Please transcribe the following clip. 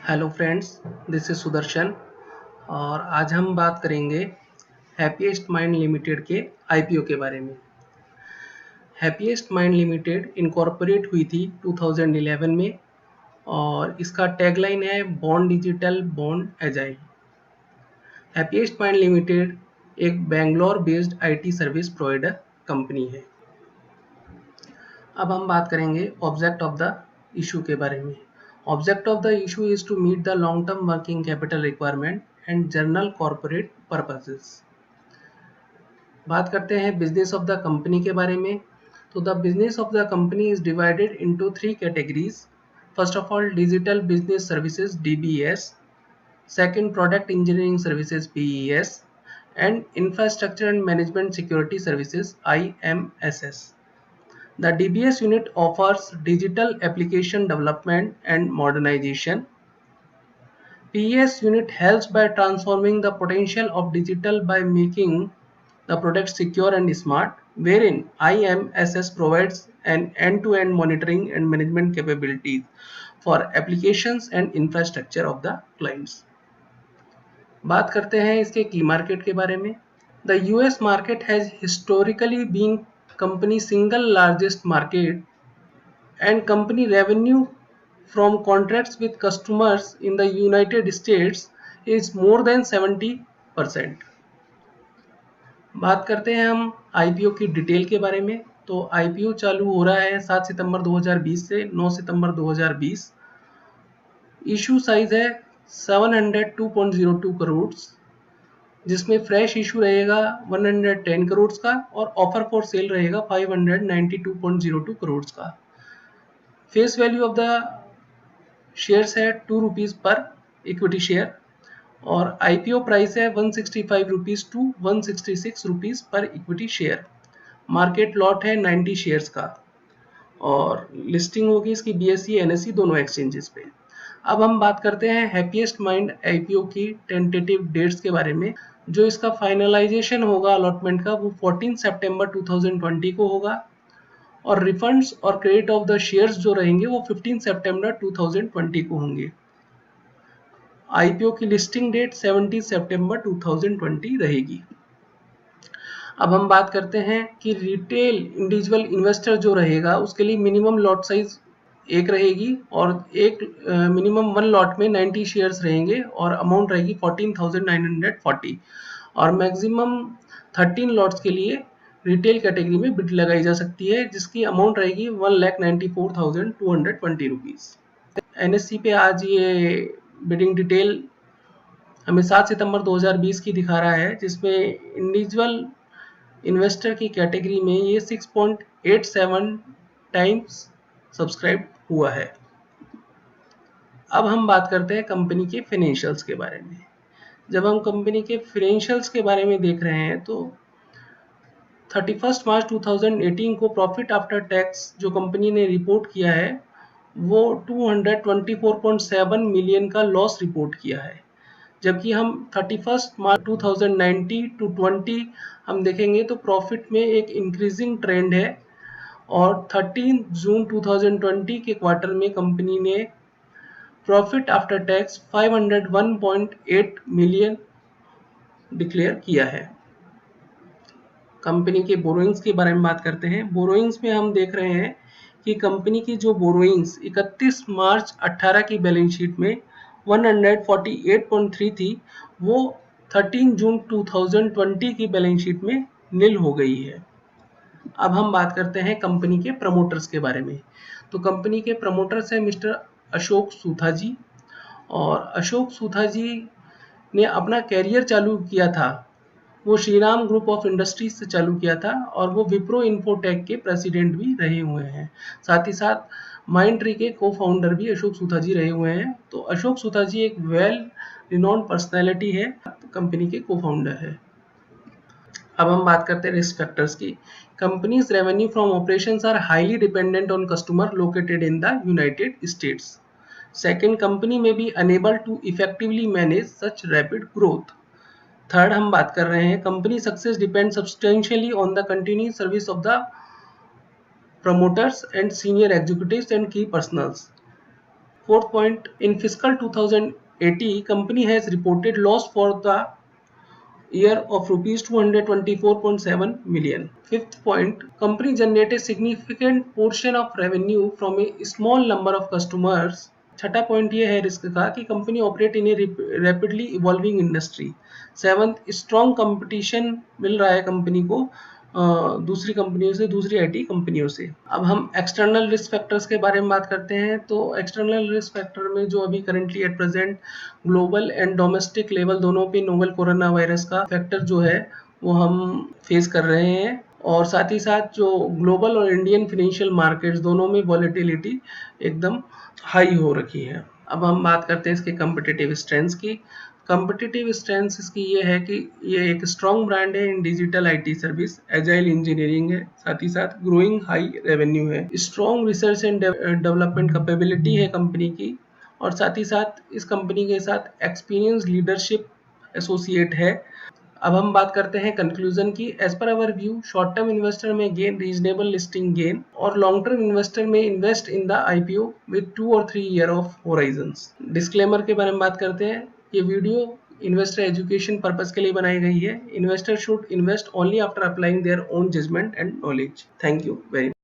Hello friends, this is Sudarshan और आज हम बात करेंगे हैप्पीएस्ट माइंड लिमिटेड के आईपीओ के बारे में। हैप्पीएस्ट माइंड लिमिटेड इनकॉर्पोरेट हुई थी 2011 में और इसका टैगलाइन है bond digital bond agile. Happiest mind limited एक Bangalore based IT service provider company है। अब हम बात करेंगे ऑब्जेक्ट ऑफ द इशू के बारे में। Object of the issue is to meet the long-term working capital requirement and general corporate purposes. बात करते हैं बिजनेस ऑफ द कंपनी के बारे में। तो the business of the company is divided into 3 categories. First of all digital business services DBS, second product engineering services PES and infrastructure and management security services IMSS. The DBS unit offers digital application development and modernization. PES unit helps by transforming the potential of digital by making the product secure and smart, wherein IMSS provides an end-to-end monitoring and management capabilities for applications and infrastructure of the clients. बात करते हैं इसके की market के बारे में। The US market has historically been company's single largest market and company revenue from contracts with customers in the United States is more than 70%. बात करते हैं हम आईपीओ की डिटेल के बारे में। तो आईपीओ चालू हो रहा है 7 सितंबर 2020 से 9 सितंबर 2020। इशू साइज है 702.02 करोड़, जिसमें फ्रेश इशू रहेगा 110 करोड़ का और ऑफर फॉर सेल रहेगा 592.02 करोड़ का। Face value of the shares है 2 रुपीज़ पर इक्विटी शेयर और आईपीओ प्राइस है 165 रुपीज़ टू 166 रुपीज़ पर इक्विटी शेयर। मार्केट लॉट है 90 शेयर्स का और लिस्टिंग होगी इसकी BSE NSE दोनों एक्सचेंजेस पे। अब हम बात करते हैं हैप्पीएस्ट माइंड आईपीओ की टेंटेटिव डेट्स के बारे में। जो इसका फाइनलाइजेशन होगा अलॉटमेंट का वो 14 सितंबर 2020 को होगा और रिफंड्स और क्रेडिट ऑफ द शेयर्स जो रहेंगे वो 15 सितंबर 2020 को होंगे। आईपीओ की लिस्टिंग डेट 17 सितंबर 2020 रहेगी। अब हम बात करते हैं कि रिटेल इंडिविजुअल इन्वेस्टर जो रहेगा उसके लिए मिनिमम लॉट साइज एक रहेगी और एक मिनिमम 1 लॉट में 90 शेयर्स रहेंगे और अमाउंट रहेगी 14,940 और मैक्सिमम 13 लॉट्स के लिए रिटेल कैटेगरी में बिड लगाई जा सकती है जिसकी अमाउंट रहेगी 1,94,220 रुपीज़। NSE पे आज ये बिडिंग डिटेल हमें 7 सितंबर 2020 की दिखा रहा है, जिसमें इंडिविजुअल इन्वेस्टर की कैटेगरी में ये 6.87 टाइम्स सब्सक्राइब हुआ है। अब हम बात करते हैं कंपनी के फाइनेंशियल्स के बारे में। जब हम कंपनी के फाइनेंशियल्स के बारे में देख रहे हैं तो 31 मार्च 2018 को प्रॉफिट आफ्टर टैक्स जो कंपनी ने रिपोर्ट किया है वो 224.7 मिलियन का लॉस रिपोर्ट किया है। जबकि हम 31 मार्च 2019 टू 20 हम देखेंगे तो प्रॉफिट में एक इंक्रीजिंग ट्रेंड है और 13 जून 2020 के क्वार्टर में कंपनी ने profit after tax 501.8 million declare किया है। कंपनी के बोरोइंग्स के बारे में बात करते हैं। बोरोइंग्स में हम देख रहे हैं कि कंपनी की जो बोरोइंग्स 31 मार्च 18 की बैलेंस शीट में 148.3 थी वो 13 जून 2020 की बैलेंस शीट में नील हो गई है। अब हम बात करते हैं कंपनी के प्रमोटर्स के बारे में। तो कंपनी के प्रमोटर्स हैं मिस्टर अशोक सूथा जी और अशोक सूथा जी ने अपना कैरियर चालू किया था वो श्रीराम ग्रुप ऑफ इंडस्ट्रीज से चालू किया था और वो विप्रो इन्फोटेक के प्रेसिडेंट भी रहे हुए हैं। साथ ही साथ माइंडट्री के को फाउंडर भी अशोक सूथा जी रहे हुए हैं। तो अशोक सूथा जी एक वेल रिनोन्ड पर्सनैलिटी है, कंपनी के को फाउंडर है। अब हम बात करते हैं रिस्क फैक्टर्स की। Companies revenue from operations are highly dependent on customer located in the United States. Second, company may be unable to effectively manage such rapid growth. Third, हम बात कर रहे हैं company success depend substantially on the continuous service of the promoters and senior executives and key personnels. Fourth point, in fiscal 2080, company has reported loss for the year of rupees 224.7 million. Fifth point, company generated significant portion of revenue from a small number of customers. छठा point ये है risk का कि company operate in a rapidly evolving industry. Seventh, strong competition मिल रहा है company को दूसरी कंपनियों से, दूसरी आईटी कंपनियों से. अब हम एक्सटर्नल रिस्क फैक्टर्स के बारे में बात करते हैं. तो एक्सटर्नल रिस्क फैक्टर में जो अभी currently at present global and domestic level दोनों पे नोवेल कोरोना वायरस का फैक्टर जो है वो हम फेस कर रहे हैं, और साथ ही साथ जो ग्लोबल और इंडियन फाइनेंशियल मार्केट्स दोनों में वॉलेटिलिटी एकदम हाई हो रखी है. अब हम बात करते हैं इसके कम्पिटिटिव स्ट्रेंथ्स की. कम्पिटिटिव स्ट्रेंथ्स इसकी ये है कि ये एक स्ट्रॉन्ग ब्रांड है इन digital IT service, agile engineering है, साथ ही साथ ग्रोइंग हाई रेवेन्यू है, strong research and development capability है कंपनी की, और साथ ही साथ इस कंपनी के साथ एक्सपीरियंस लीडरशिप एसोसिएट है. अब हम बात करते हैं कंक्लूजन की. एज पर अवर व्यू, शॉर्ट टर्म इन्वेस्टर में गेन रीजनेबल लिस्टिंग गेन, और लॉन्ग टर्म इन्वेस्टर में invest in the IPO with 2 और 3 ईयर ऑफ होराइजन्स. डिस्क्लेमर के बारे में बात करते हैं. ये वीडियो इन्वेस्टर एजुकेशन पर्पस के लिए बनाई गई है. Investor should invest only after applying their own judgement and knowledge. Thank you very much.